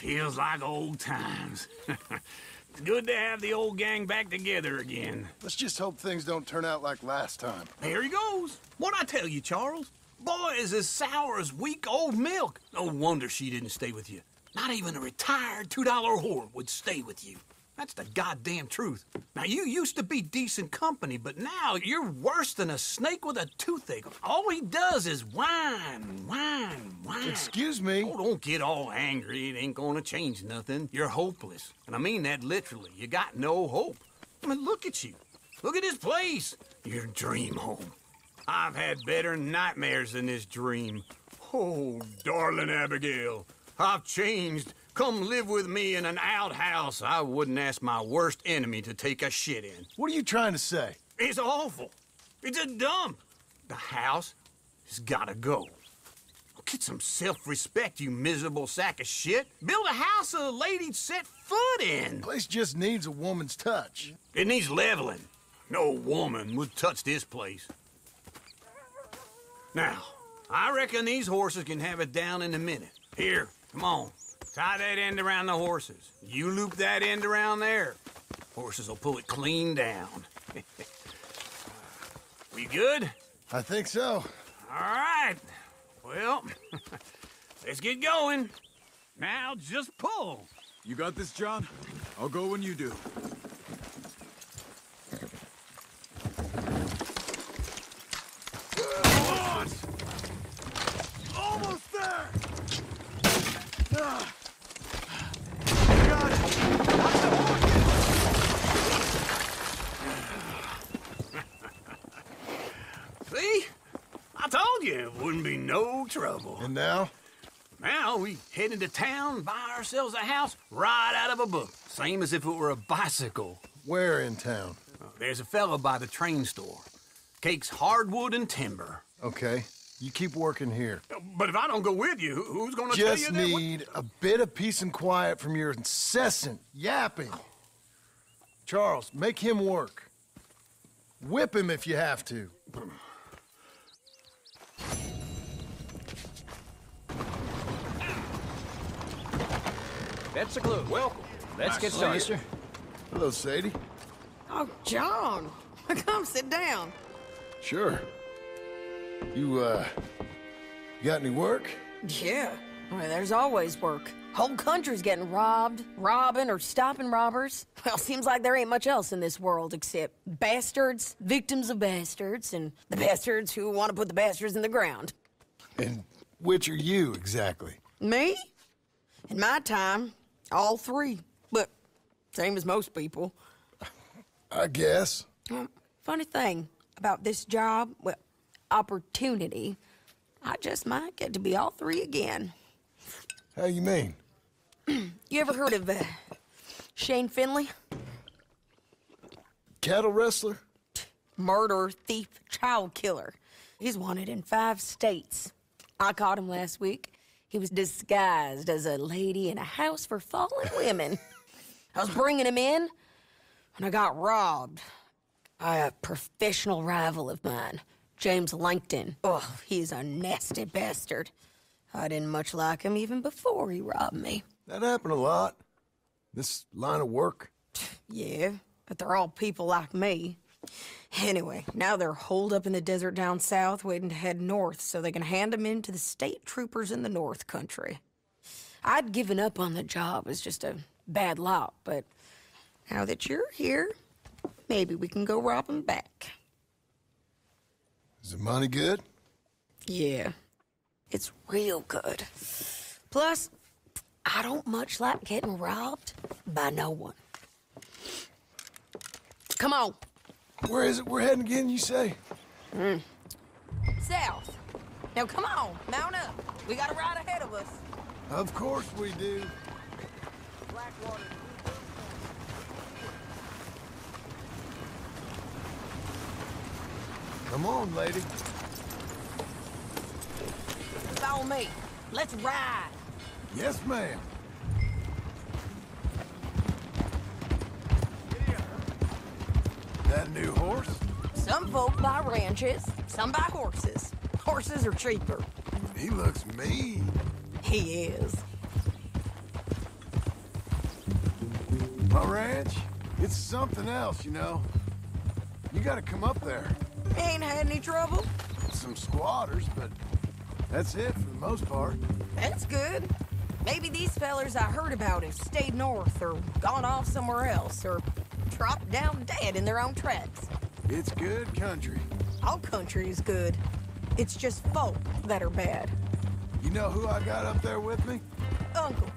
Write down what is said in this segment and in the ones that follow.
Feels like old times. It's good to have the old gang back together again. Let's just hope things don't turn out like last time. There he goes. What'd I tell you, Charles? Boy is as sour as weak old milk. No wonder she didn't stay with you. Not even a retired $2 whore would stay with you. That's the goddamn truth. Now, you used to be decent company, but now you're worse than a snake with a toothache. All he does is whine. Excuse me? Oh, don't get all angry. It ain't gonna change nothing. You're hopeless. And I mean that literally. You got no hope. I mean, look at you. Look at this place. Your dream home. I've had better nightmares than this dream. Oh, darling Abigail, I've changed. Come live with me in an outhouse I wouldn't ask my worst enemy to take a shit in. What are you trying to say? It's awful. It's a dump. The house has gotta go. Get some self-respect, you miserable sack of shit. Build a house a lady'd set foot in. The place just needs a woman's touch. It needs leveling. No woman would touch this place. Now, I reckon these horses can have it down in a minute. Here, come on. Tie that end around the horses. You loop that end around there. Horses will pull it clean down. We good? I think so. All right. Well, let's get going. Now just pull. You got this, John? I'll go when you do. Almost there! Got it! See? I told you it wouldn't be no trouble. And now? Now we head into town, buy ourselves a house right out of a book. Same as if it were a bicycle. Where in town? There's a fellow by the train store. Cakes hardwood and timber. Okay. You keep working here. But if I don't go with you, who's gonna tell you Just that? need a bit of peace and quiet from your incessant yapping. Charles, make him work. Whip him if you have to. That's a clue. Welcome. Let's get started. Hello, Sadie. Oh, John. Come sit down. Sure. You got any work? Yeah. Well, there's always work. Whole country's getting robbed, robbing, or stopping robbers. Well, seems like there ain't much else in this world except bastards, victims of bastards, and the bastards who want to put the bastards in the ground. And which are you, exactly? Me? In my time, all three. But same as most people. I guess. Funny thing about this job, well, opportunity, I just might get to be all three again. How you mean? You ever heard of Shane Finley? Cattle wrestler? Murderer, thief, child killer. He's wanted in 5 states. I caught him last week. He was disguised as a lady in a house for fallen women. I was bringing him in, and I got robbed by a professional rival of mine, James Langton. Oh, he's a nasty bastard. I didn't much like him even before he robbed me. That happened a lot. This line of work. Yeah, but they're all people like me. Anyway, now they're holed up in the desert down south, waiting to head north so they can hand them in to the state troopers in the north country. I'd given up on the job as just a bad lot, but now that you're here, maybe we can go rob them back. Is the money good? Yeah, it's real good. Plus, I don't much like getting robbed by no one. Come on. Where is it we're heading again, you say? South. Now, come on, mount up. We got a ride ahead of us. Of course we do. Blackwater. Come on, lady. Follow me. Let's ride. Yes, ma'am. That new horse? Some folk buy ranches, some buy horses. Horses are cheaper. He looks mean. He is. My ranch, it's something else, you know. You gotta come up there. Ain't had any trouble? Some squatters, but that's it for the most part. That's good. Maybe these fellers I heard about have stayed north or gone off somewhere else or dropped down dead in their own tracks. It's good country. All country is good. It's just folk that are bad. You know who I got up there with me? Uncle.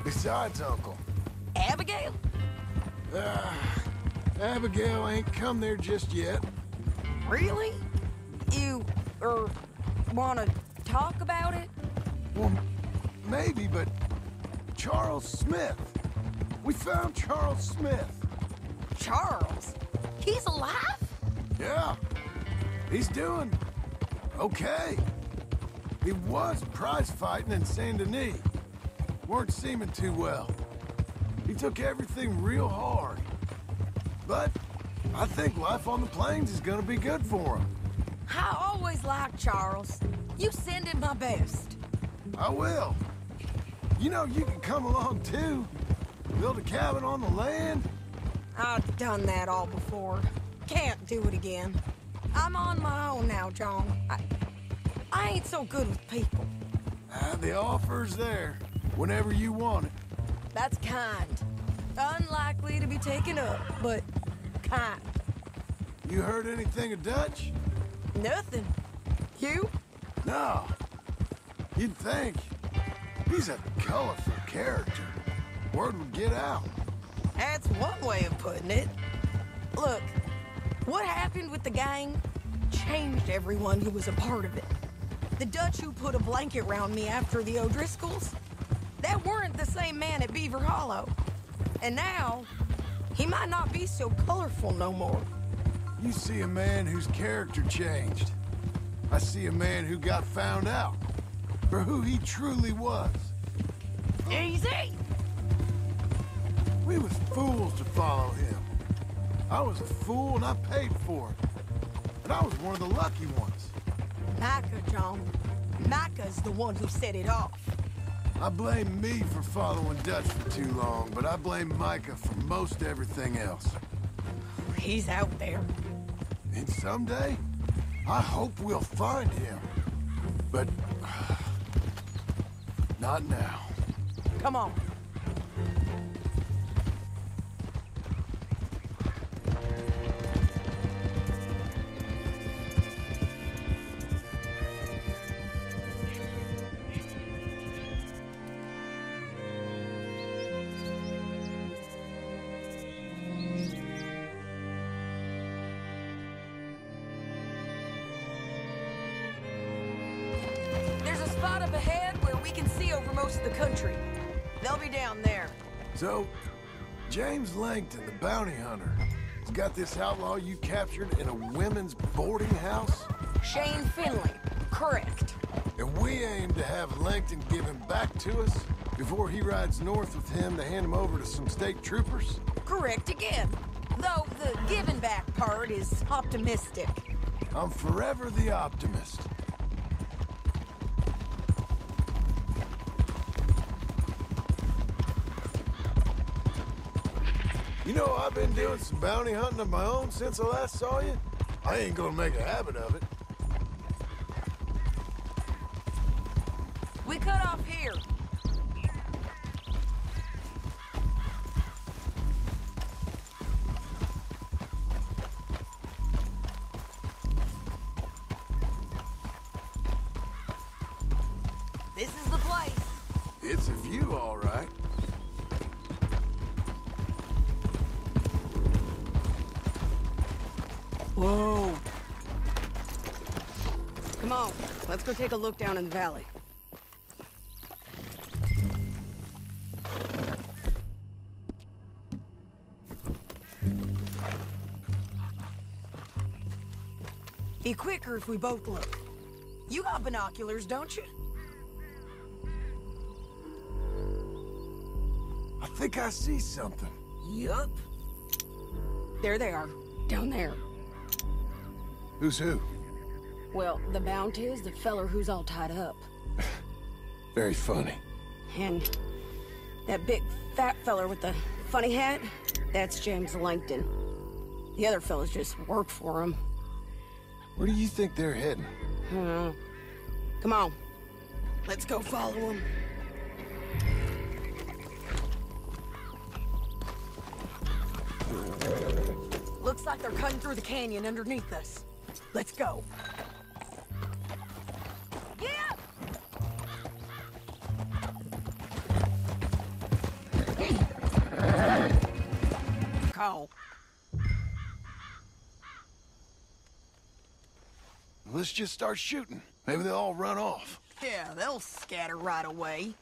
Besides Uncle. Abigail? Abigail ain't come there just yet. Really? You, wanna talk about it? Well, maybe, but Charles Smith. We found Charles Smith. Charles? He's alive? Yeah. He's doing okay. He was prize fighting in Saint Denis. Weren't seeming too well. He took everything real hard. But I think life on the plains is gonna be good for him. I always liked Charles. You send him my best. I will. You know, you can come along too. Build a cabin on the land. I've done that all before. Can't do it again. I'm on my own now, John. I ain't so good with people. The offer's there, whenever you want it. That's kind. Unlikely to be taken up, but kind. You heard anything of Dutch? Nothing. You? No. You'd think. He's a colorful character. Word would get out. That's one way of putting it. Look, what happened with the gang changed everyone who was a part of it. The Dutch who put a blanket round me after the O'Driscolls, that weren't the same man at Beaver Hollow. And now, he might not be so colorful no more. You see a man whose character changed. I see a man who got found out for who he truly was. Easy! We was fools to follow him. I was a fool and I paid for it. But I was one of the lucky ones. Micah, John. Micah's the one who set it off. I blame me for following Dutch for too long, but I blame Micah for most everything else. He's out there. And someday, I hope we'll find him. But not now. Come on. There's a spot up ahead where we can see over most of the country. They'll be down there. So, James Langton, the bounty hunter, has got this outlaw you captured in a women's boarding house? Shane Finley. Correct. And we aim to have Langton give him back to us before he rides north with him to hand him over to some state troopers? Correct again. Though the giving back part is optimistic. I'm forever the optimist. You know, I've been doing some bounty hunting of my own since I last saw you. I ain't gonna make a habit of it. We cut off here. This is the place. It's a view, all right. Whoa. Come on, let's go take a look down in the valley. Be quicker if we both look. You got binoculars, don't you? I think I see something. Yup. There they are, down there. Who's who? Well, the Bounty is the feller who's all tied up. Very funny. And that big fat feller with the Funny hat? That's James Langton. The other fellas just work for him. Where do you think they're heading? I don't know. Come on. Let's go follow them. Looks like they're cutting through the canyon underneath us. Let's go. Yeah! Call. Let's just start shooting. Maybe they'll all run off. Yeah, they'll scatter right away.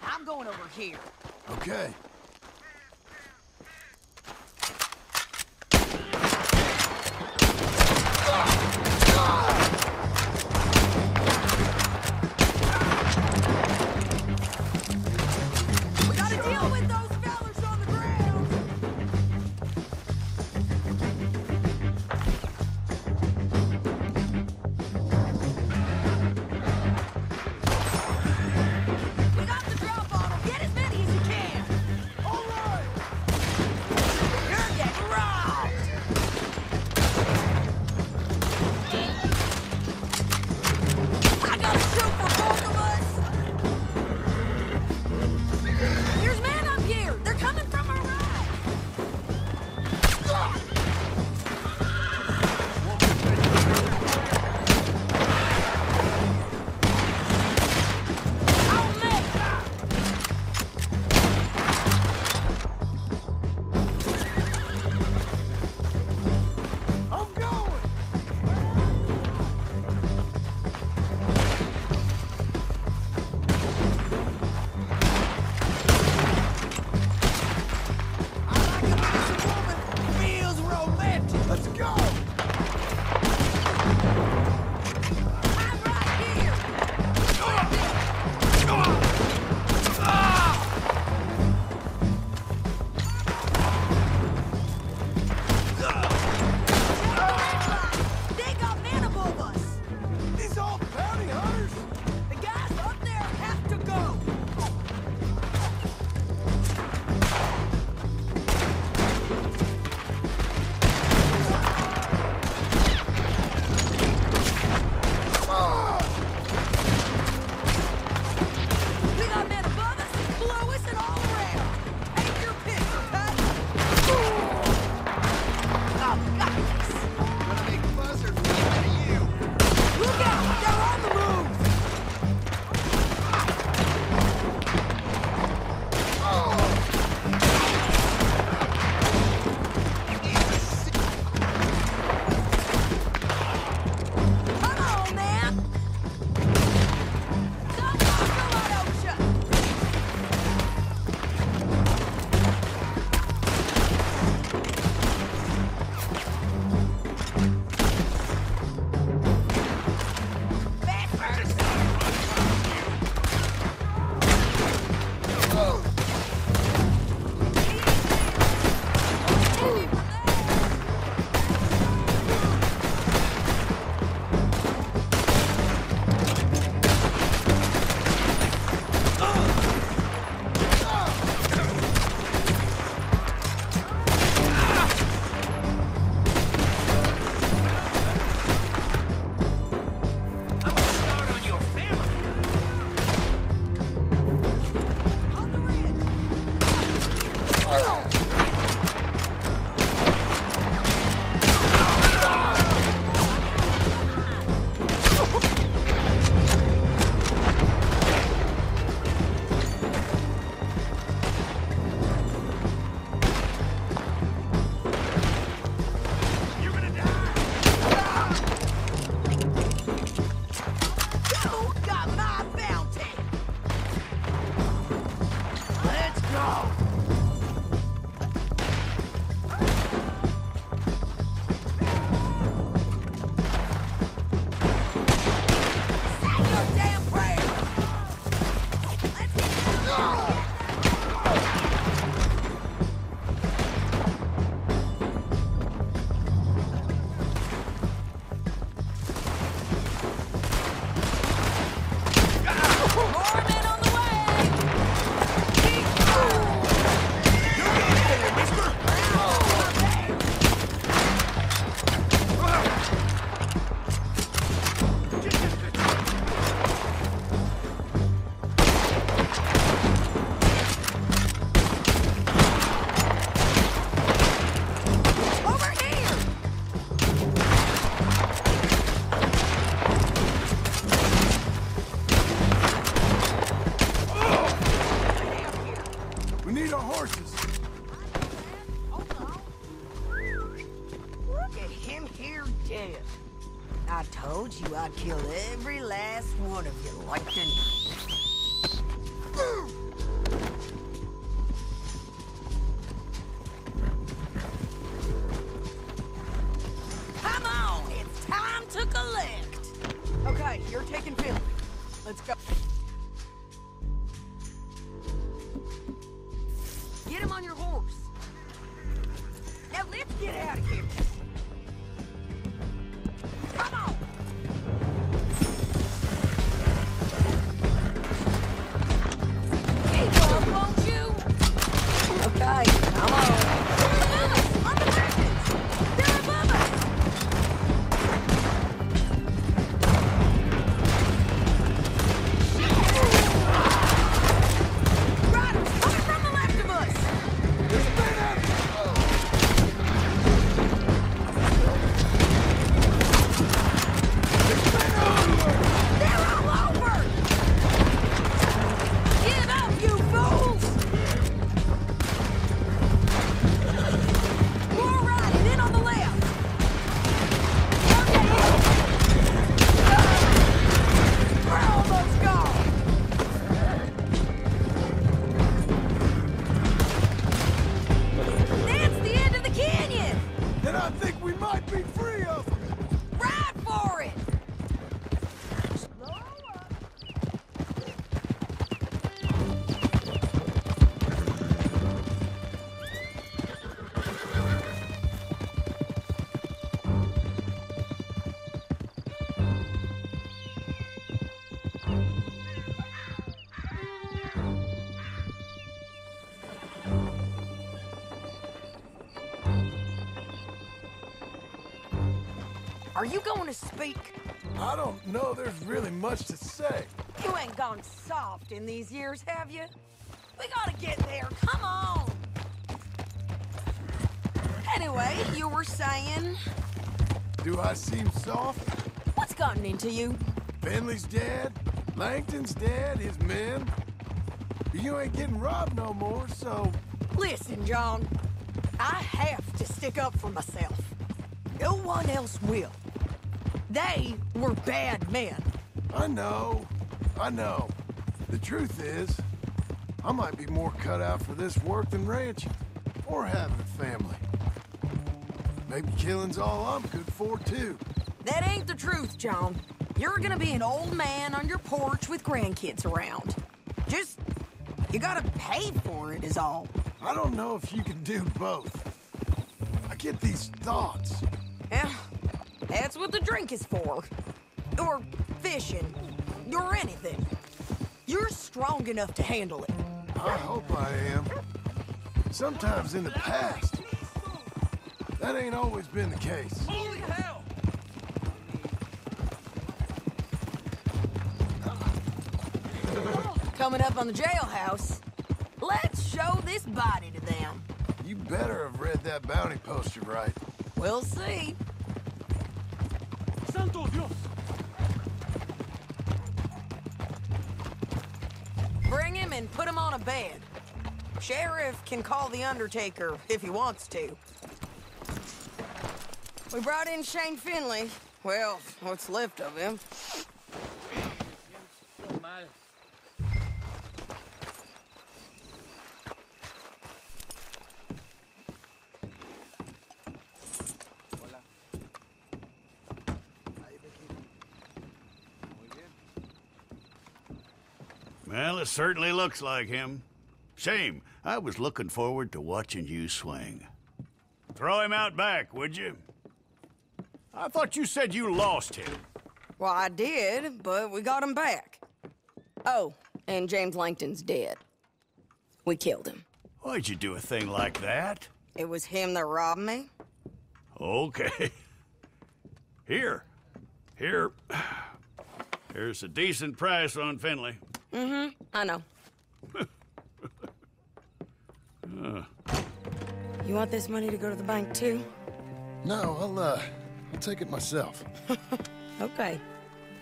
I'm going over here. Okay. We gotta deal with those fellas on the ground. We got the drop on them. Get as many as you can. dead. I told you I'd kill every last one of you, Lightning. Come on, it's time to collect. Okay, you're taking Philly. Let's go. Get him on your horse. Now let's get out of here. Come on. Keep up, won't you? Okay, come on. Above us, on the mountains. They're above us. Riders coming from the left of us. They're all over! Give up, you fools! More riding in on the left. Okay, we're almost gone. That's the end of the canyon. Then I think we might be free of them. Ride for it. Are you going to speak? I don't know there's really much to say. You ain't gone soft in these years, have you? We gotta get there, come on! Anyway, you were saying... Do I seem soft? What's gotten into you? Finley's dead, Langton's dead, his men. You ain't getting robbed no more, so... Listen, John. I have to stick up for myself. No one else will. They were bad men. I know. The truth is, I might be more cut out for this work than ranching, or having a family. Maybe killing's all I'm good for, too. That ain't the truth, John. You're gonna be an old man on your porch with grandkids around. Just, you gotta pay for it is all. I don't know if you can do both. I get these thoughts. Yeah, that's what the drink is for. Or fishing. Or anything. You're strong enough to handle it. I hope I am. Sometimes in the past, that ain't always been the case. Holy hell! Coming up on the jailhouse, let's show this body to them. You better have read that bounty poster right. We'll see. Santo Dios! Bring him and put him on a bed. Sheriff can call the Undertaker if he wants to. We brought in Shane Finley. Well, what's left of him. Well, it certainly looks like him. Shame. I was looking forward to watching you swing. Throw him out back, would you? I thought you said you lost him. Well, I did, but we got him back. Oh, and James Langton's dead. We killed him. Why'd you do a thing like that? It was him that robbed me. Okay. Here. Here's a decent price on Finley. I know. You want this money to go to the bank, too? No, I'll take it myself. Okay,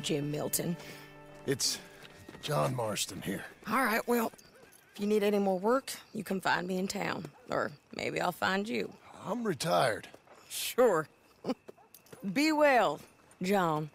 Jim Milton. It's John Marston here. All right, well, if you need any more work, you can find me in town. Or maybe I'll find you. I'm retired. Sure. Be well, John.